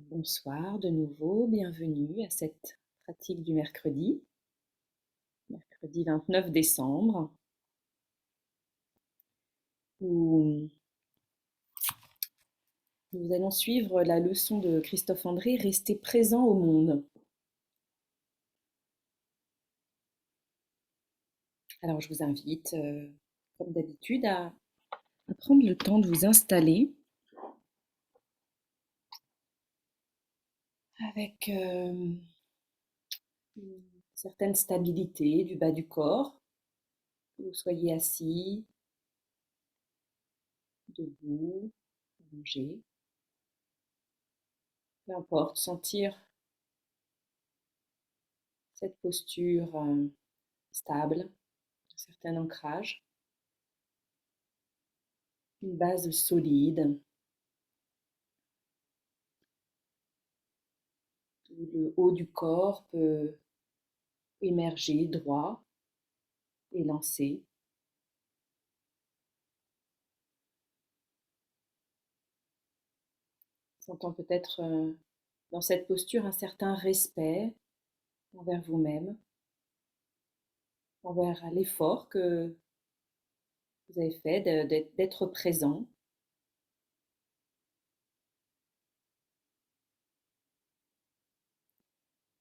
Bonsoir de nouveau, bienvenue à cette pratique du mercredi 29 décembre, où nous allons suivre la leçon de Christophe André, rester présent au monde. Alors je vous invite, comme d'habitude, à prendre le temps de vous installer avec une certaine stabilité du bas du corps, que vous soyez assis, debout, allongé, peu importe, sentir cette posture stable, un certain ancrage, une base solide, où le haut du corps peut émerger droit et lancer. Sentant peut-être dans cette posture un certain respect envers vous-même, envers l'effort que vous avez fait d'être présent.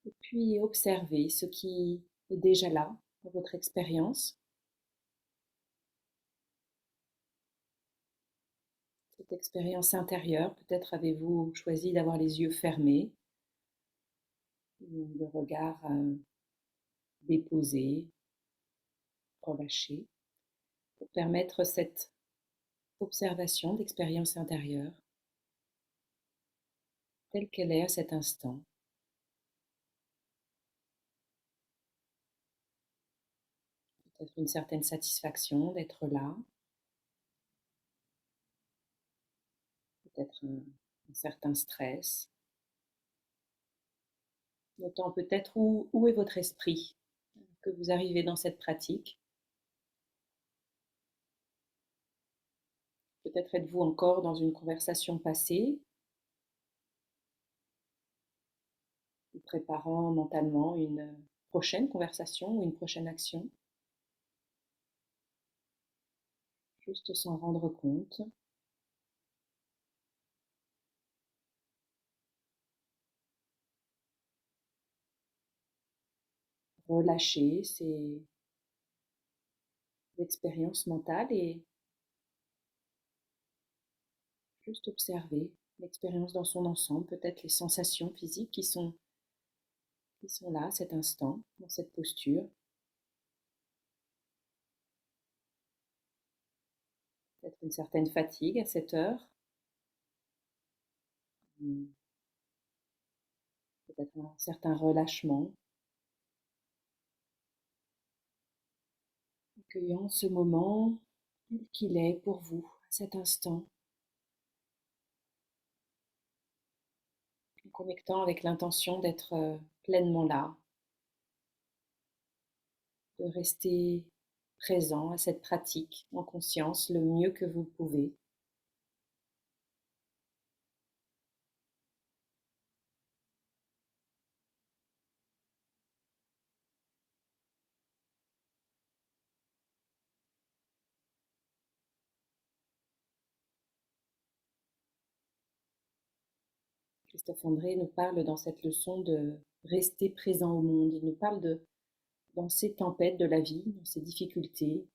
Et puis observer ce qui est déjà là dans votre expérience. Cette expérience intérieure, peut-être avez-vous choisi d'avoir les yeux fermés, ou le regard déposé, relâché, pour permettre cette observation d'expérience intérieure telle qu'elle est à cet instant. Peut-être une certaine satisfaction d'être là, peut-être un certain stress, notant peut-être où est votre esprit que vous arrivez dans cette pratique. Peut-être êtes-vous encore dans une conversation passée, ou préparant mentalement une prochaine conversation ou une prochaine action, juste s'en rendre compte. Relâcher ces expériences mentales et juste observer l'expérience dans son ensemble, peut-être les sensations physiques qui sont là à cet instant, dans cette posture. Peut-être une certaine fatigue à cette heure, peut-être un certain relâchement, accueillant ce moment tel qu'il est pour vous à cet instant, en connectant avec l'intention d'être pleinement là, de rester présent à cette pratique en conscience le mieux que vous pouvez. Christophe André nous parle dans cette leçon de rester présent au monde. Il nous parle dans ces tempêtes de la vie, dans ces difficultés,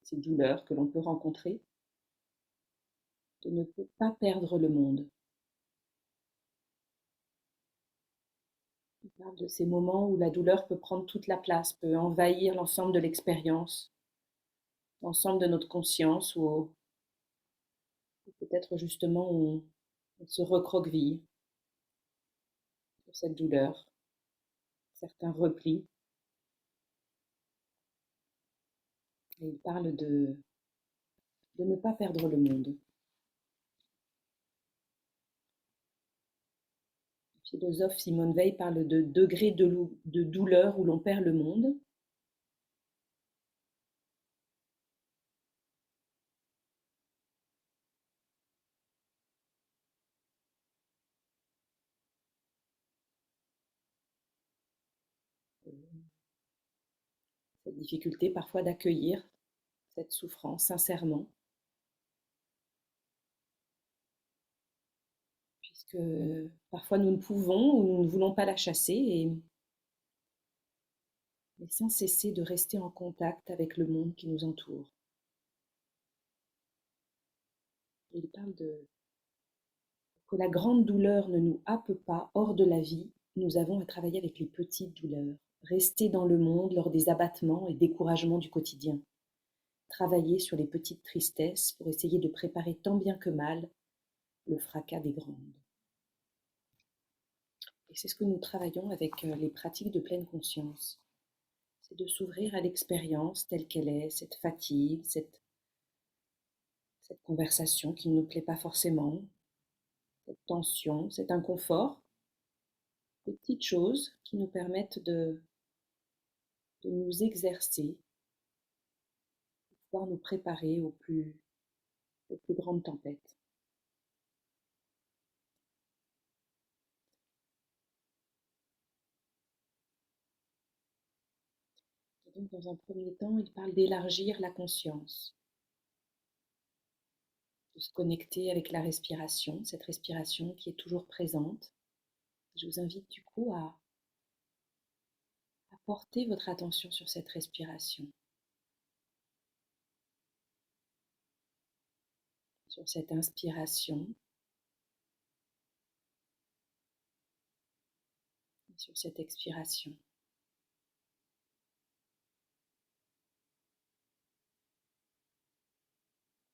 ces douleurs que l'on peut rencontrer, de ne pas perdre le monde. Il parle de ces moments où la douleur peut prendre toute la place, peut envahir l'ensemble de l'expérience, l'ensemble de notre conscience, ou peut-être justement on se recroqueville sur cette douleur, certains replis. Et il parle de ne pas perdre le monde. Le philosophe Simone Weil parle de degré de douleur où l'on perd le monde. cette difficulté parfois d'accueillir cette souffrance sincèrement, puisque parfois nous ne pouvons ou nous ne voulons pas la chasser, mais sans cesser de rester en contact avec le monde qui nous entoure. Il parle de que la grande douleur ne nous happe pas hors de la vie, nous avons à travailler avec les petites douleurs, rester dans le monde lors des abattements et découragements du quotidien, travailler sur les petites tristesses pour essayer de préparer tant bien que mal le fracas des grandes. Et c'est ce que nous travaillons avec les pratiques de pleine conscience. C'est de s'ouvrir à l'expérience telle qu'elle est, cette fatigue, cette conversation qui ne nous plaît pas forcément, cette tension, cet inconfort, des petites choses qui nous permettent de nous exercer, de pouvoir nous préparer aux plus grandes tempêtes. Et donc, dans un premier temps, il parle d'élargir la conscience, de se connecter avec la respiration, cette respiration qui est toujours présente. Je vous invite du coup à porter votre attention sur cette respiration, sur cette inspiration, et sur cette expiration.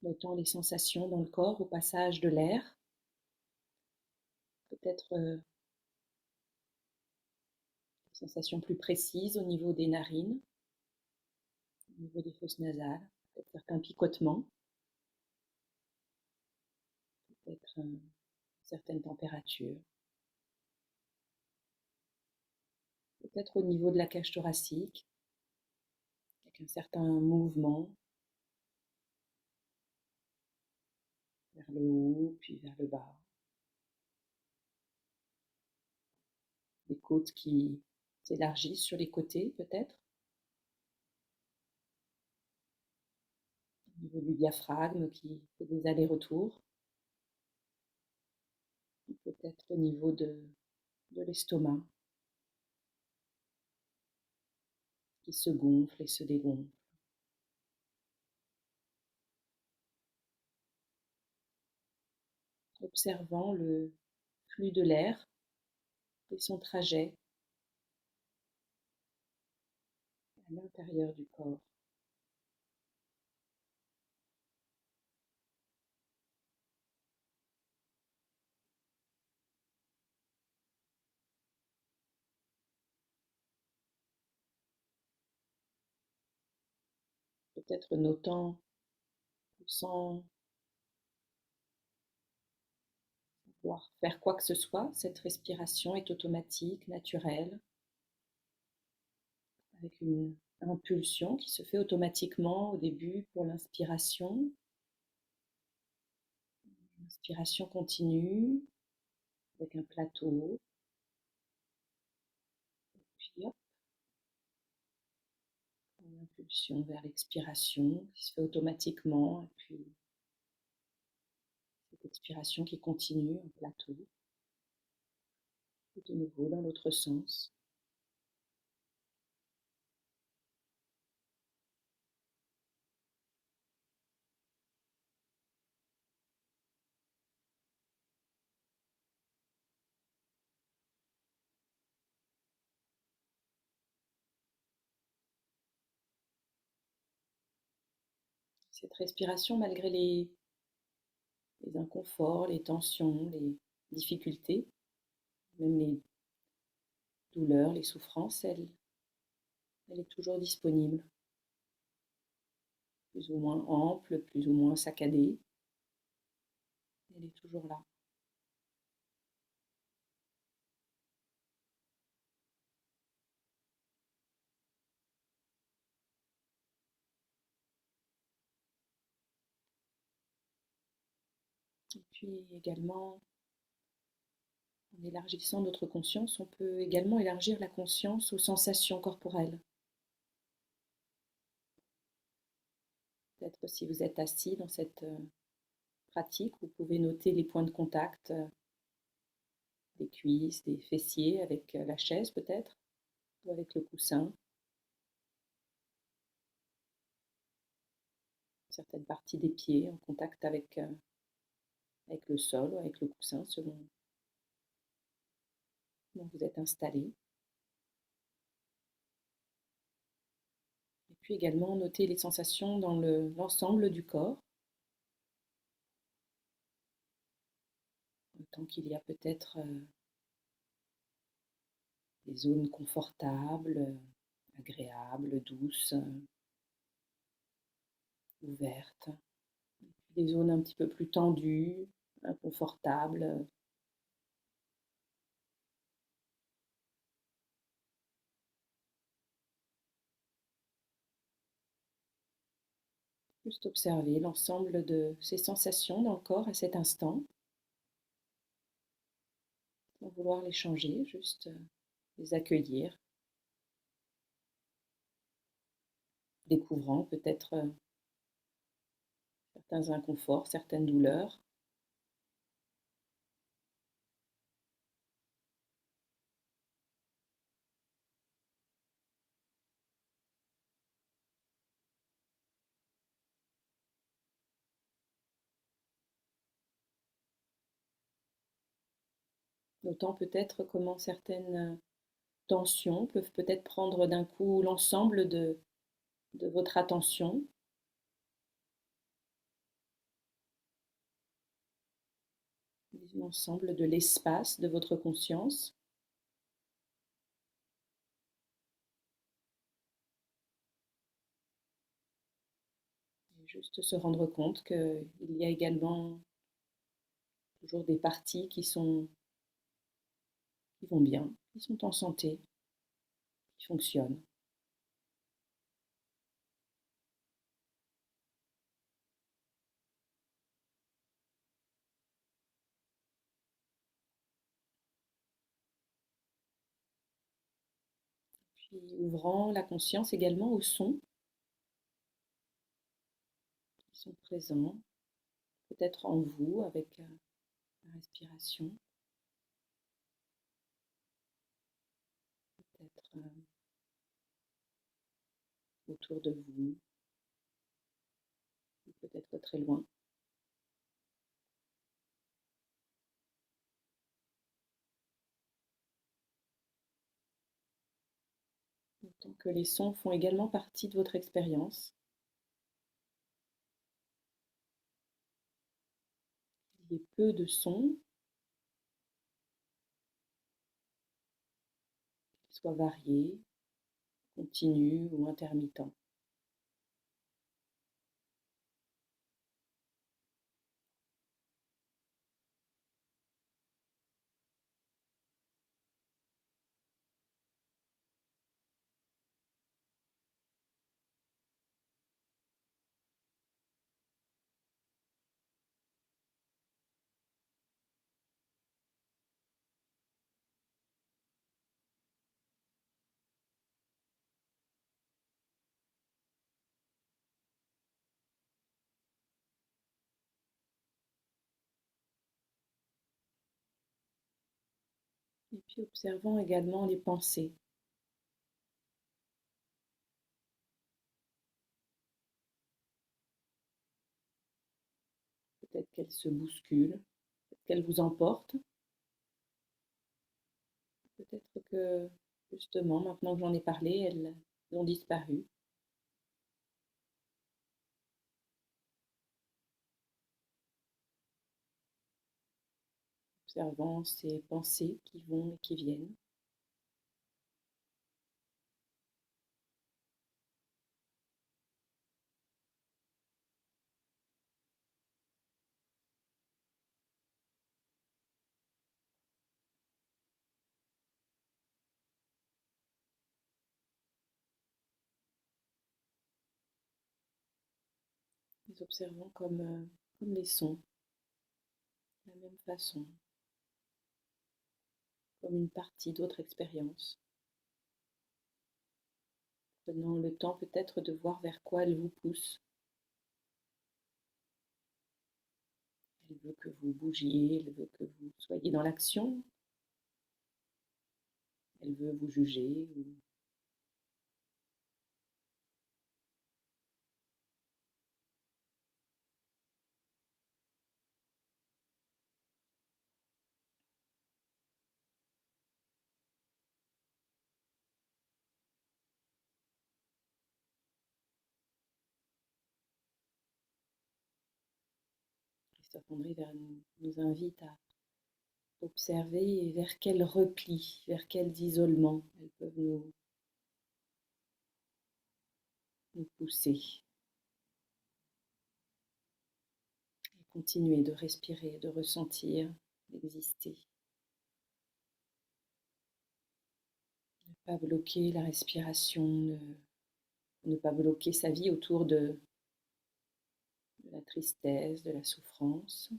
Notant les sensations dans le corps au passage de l'air, peut-être des sensations plus précises au niveau des narines, au niveau des fosses nasales, peut-être certains picotements, peut-être une certaine température, peut-être au niveau de la cage thoracique, avec un certain mouvement vers le haut puis vers le bas, les côtes qui s'élargissent sur les côtés peut-être, au niveau du diaphragme qui fait des allers-retours, peut-être au niveau de l'estomac qui se gonfle et se dégonfle. Observant le flux de l'air et son trajet à l'intérieur du corps. Peut-être notant sans pouvoir faire quoi que ce soit, cette respiration est automatique, naturelle, avec une impulsion qui se fait automatiquement au début pour l'inspiration. Inspiration continue avec un plateau, puis hop, une impulsion vers l'expiration qui se fait automatiquement, et puis cette expiration qui continue en plateau, et de nouveau dans l'autre sens. Cette respiration, malgré les inconforts, les tensions, les difficultés, même les douleurs, les souffrances, elle est toujours disponible, plus ou moins ample, plus ou moins saccadée, elle est toujours là. Et puis également, en élargissant notre conscience, on peut également élargir la conscience aux sensations corporelles. Peut-être si vous êtes assis dans cette pratique, vous pouvez noter les points de contact des cuisses, des fessiers avec la chaise peut-être, ou avec le coussin, certaines parties des pieds en contact avec le sol ou avec le coussin selon comment vous êtes installé. Et puis également noter les sensations dans l'ensemble du corps, tant qu'il y a peut-être des zones confortables, agréables, douces, ouvertes, des zones un petit peu plus tendues, inconfortables. Juste observer l'ensemble de ces sensations dans le corps à cet instant, sans vouloir les changer, juste les accueillir, découvrant peut-être certains inconforts, certaines douleurs. Notant peut-être comment certaines tensions peuvent peut-être prendre d'un coup l'ensemble de votre attention, l'ensemble de l'espace de votre conscience. Et juste se rendre compte qu'il y a également toujours des parties qui vont bien, qui sont en santé, qui fonctionnent. Puis ouvrant la conscience également aux sons qui sont présents, peut-être en vous avec la respiration, peut-être autour de vous, ou peut-être très loin. Tant que les sons font également partie de votre expérience, il y ait peu de sons, qu'ils soient variés, continus ou intermittents. Et puis observant également les pensées. Peut-être qu'elles se bousculent, peut-être qu'elles vous emportent. Peut-être que justement, maintenant que j'en ai parlé, elles ont disparu. Observant ces pensées qui vont et qui viennent. Les observant comme les sons, de la même façon, comme une partie d'autre expérience. Prenant le temps peut-être de voir vers quoi elles vous poussent. Elle veut que vous bougiez, elle veut que vous soyez dans l'action, elle veut vous juger. Christophe André nous invite à observer vers quel repli, vers quel isolement elles peuvent nous pousser. Et continuer de respirer, de ressentir, d'exister. Ne pas bloquer la respiration, ne pas bloquer sa vie autour de la tristesse, de la souffrance.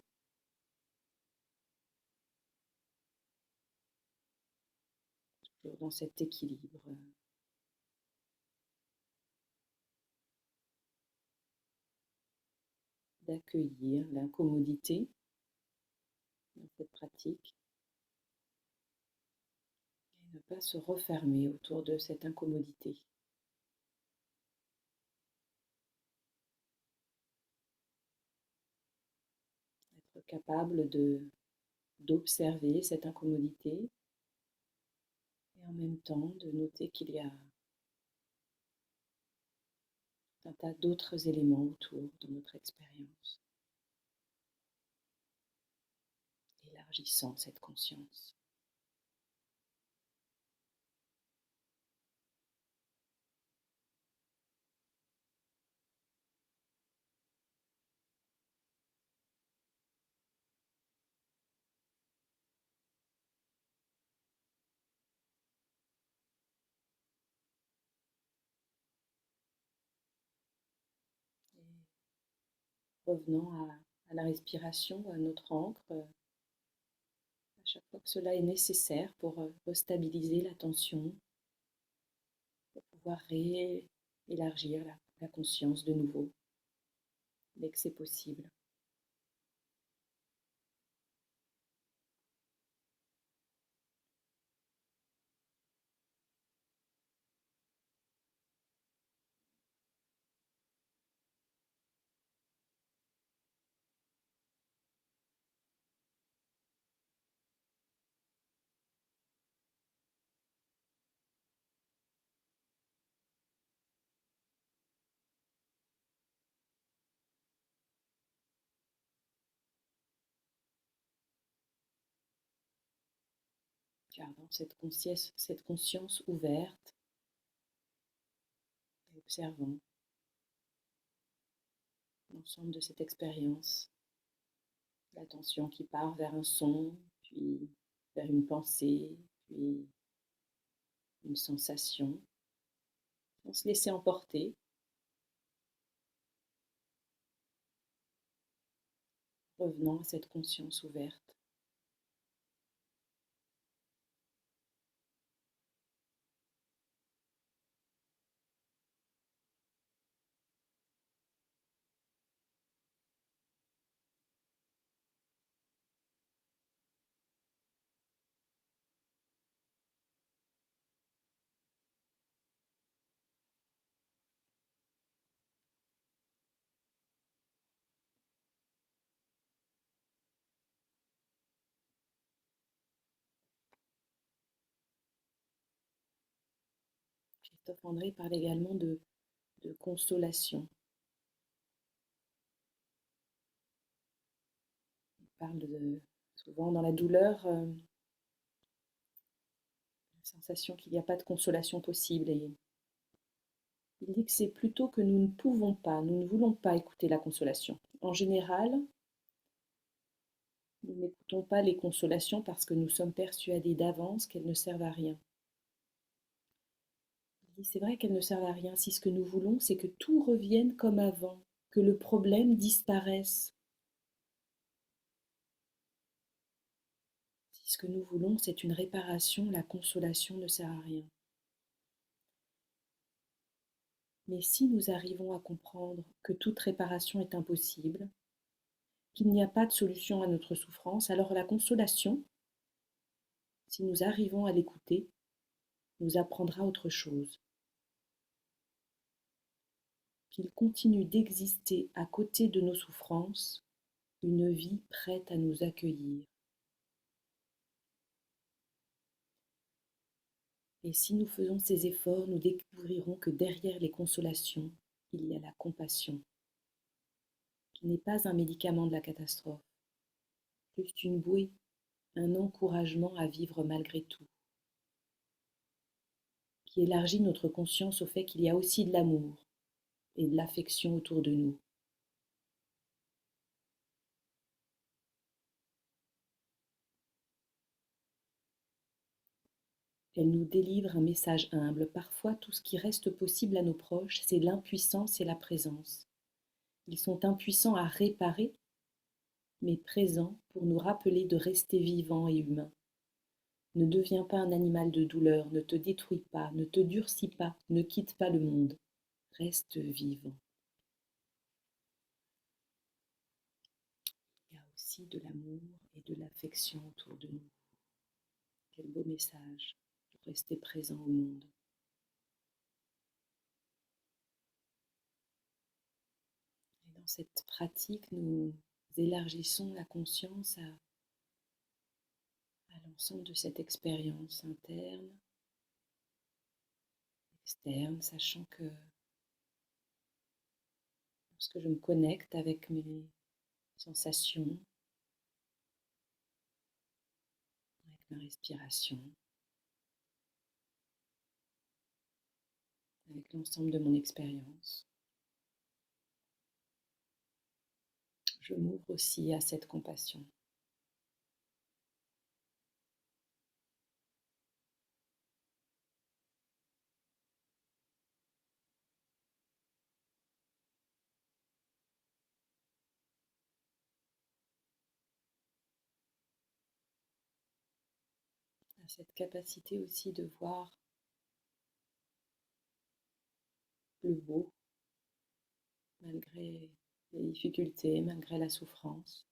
Toujours dans cet équilibre. D'accueillir l'incommodité dans cette pratique et ne pas se refermer autour de cette incommodité. Être capable d'observer cette incommodité et en même temps de noter qu'il y a un tas d'autres éléments autour de notre expérience, élargissant cette conscience. Et revenant à la respiration, à notre ancre, à chaque fois que cela est nécessaire pour restabiliser l'attention, pour pouvoir élargir la conscience de nouveau, dès que c'est possible. Gardant cette conscience ouverte et observant l'ensemble de cette expérience. L'attention qui part vers un son, puis vers une pensée, puis une sensation, sans se laisser emporter, revenant à cette conscience ouverte. Christophe André parle également de consolation. Il parle souvent dans la douleur, la sensation qu'il n'y a pas de consolation possible. Et il dit que c'est plutôt que nous ne pouvons pas, nous ne voulons pas écouter la consolation. En général, nous n'écoutons pas les consolations parce que nous sommes persuadés d'avance qu'elles ne servent à rien. Il dit, c'est vrai qu'elles ne servent à rien si ce que nous voulons, c'est que tout revienne comme avant, que le problème disparaisse. Si ce que nous voulons, c'est une réparation, la consolation ne sert à rien. Mais si nous arrivons à comprendre que toute réparation est impossible, qu'il n'y a pas de solution à notre souffrance, alors la consolation, si nous arrivons à l'écouter, nous apprendra autre chose. Qu'il continue d'exister à côté de nos souffrances, une vie prête à nous accueillir. Et si nous faisons ces efforts, nous découvrirons que derrière les consolations, il y a la compassion, qui n'est pas un médicament de la catastrophe, juste une bouée, un encouragement à vivre malgré tout, qui élargit notre conscience au fait qu'il y a aussi de l'amour et de l'affection autour de nous. Elle nous délivre un message humble. Parfois, tout ce qui reste possible à nos proches, c'est l'impuissance et la présence. Ils sont impuissants à réparer, mais présents pour nous rappeler de rester vivants et humains. Ne deviens pas un animal de douleur, ne te détruis pas, ne te durcis pas, ne quitte pas le monde. Reste vivant. Il y a aussi de l'amour et de l'affection autour de nous. Quel beau message pour rester présent au monde. Et dans cette pratique, nous élargissons la conscience à l'ensemble de cette expérience interne, externe, sachant que lorsque je me connecte avec mes sensations, avec ma respiration, avec l'ensemble de mon expérience, je m'ouvre aussi à cette compassion. À cette capacité aussi de voir le beau malgré les difficultés, malgré la souffrance,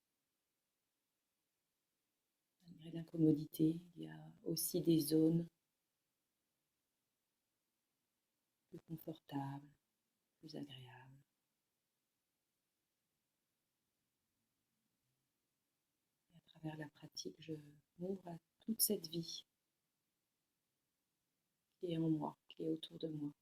malgré l'incommodité. Il y a aussi des zones plus confortables, plus agréables. Et à travers la pratique, je m'ouvre à toute cette vie qui est en moi, qui est autour de moi.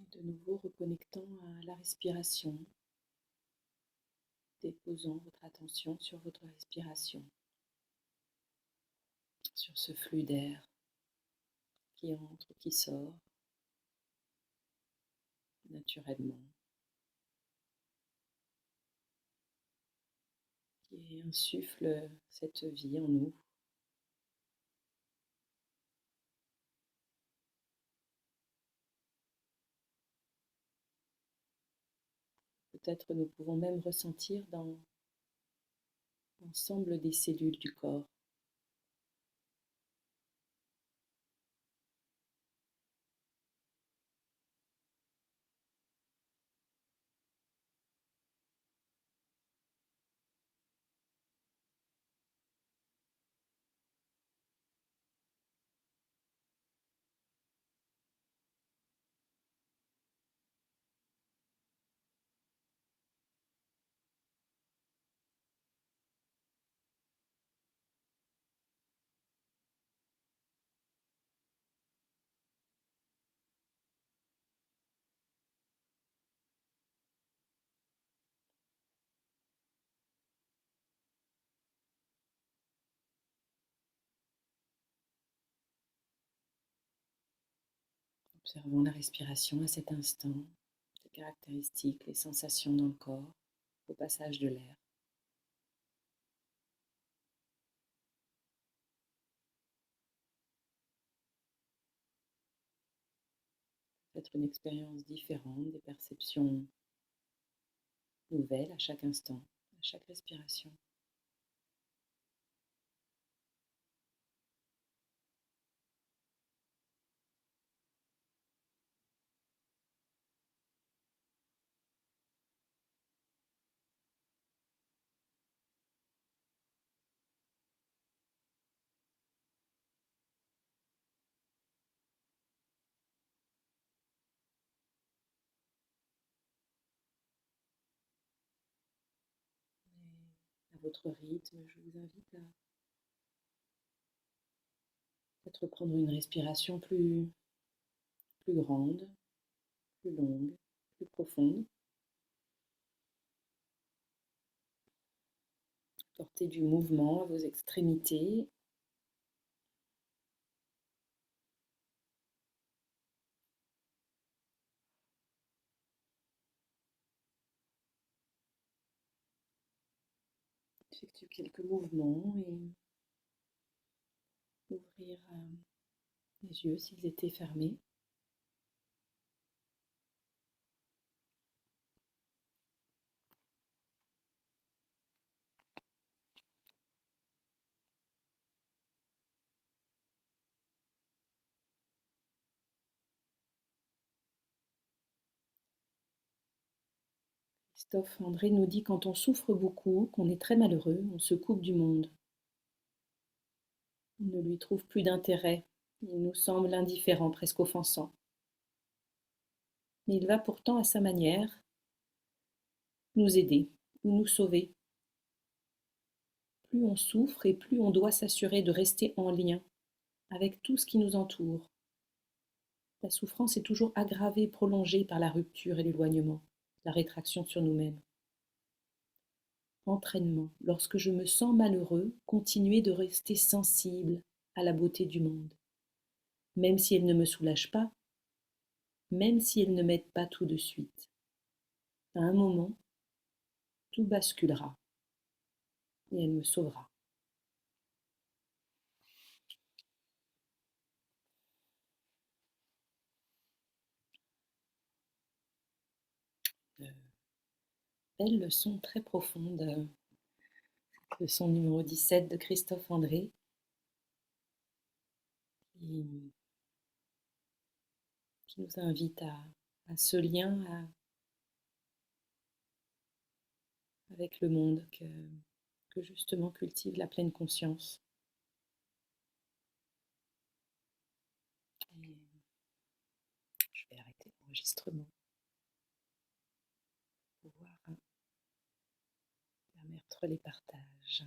Et de nouveau reconnectant à la respiration, déposant votre attention sur votre respiration, sur ce flux d'air qui entre, qui sort naturellement, qui insuffle cette vie en nous. Peut-être nous pouvons même ressentir dans l'ensemble des cellules du corps Observons la respiration à cet instant, les caractéristiques, les sensations dans le corps, au passage de l'air. Peut-être une expérience différente, des perceptions nouvelles à chaque instant, à chaque respiration. Et à votre rythme, je vous invite à peut-être prendre une respiration plus grande, plus longue, plus profonde. Portez du mouvement à vos extrémités. Effectuez quelques mouvements et ouvrir les yeux s'ils étaient fermés. Christophe André nous dit: quand on souffre beaucoup, qu'on est très malheureux, on se coupe du monde. On ne lui trouve plus d'intérêt. Il nous semble indifférent, presque offensant. Mais il va pourtant à sa manière nous aider ou nous sauver. Plus on souffre et plus on doit s'assurer de rester en lien avec tout ce qui nous entoure. La souffrance est toujours aggravée, prolongée par la rupture et l'éloignement, la rétraction sur nous-mêmes. Entraînement. Lorsque je me sens malheureux, continuer de rester sensible à la beauté du monde, même si elle ne me soulage pas, même si elle ne m'aide pas tout de suite. À un moment, tout basculera et elle me sauvera. Belle leçon très profonde, leçon numéro 17 de Christophe André, qui nous invite à ce lien avec le monde que justement cultive la pleine conscience. Et je vais arrêter l'enregistrement pour pouvoir permettre les partages.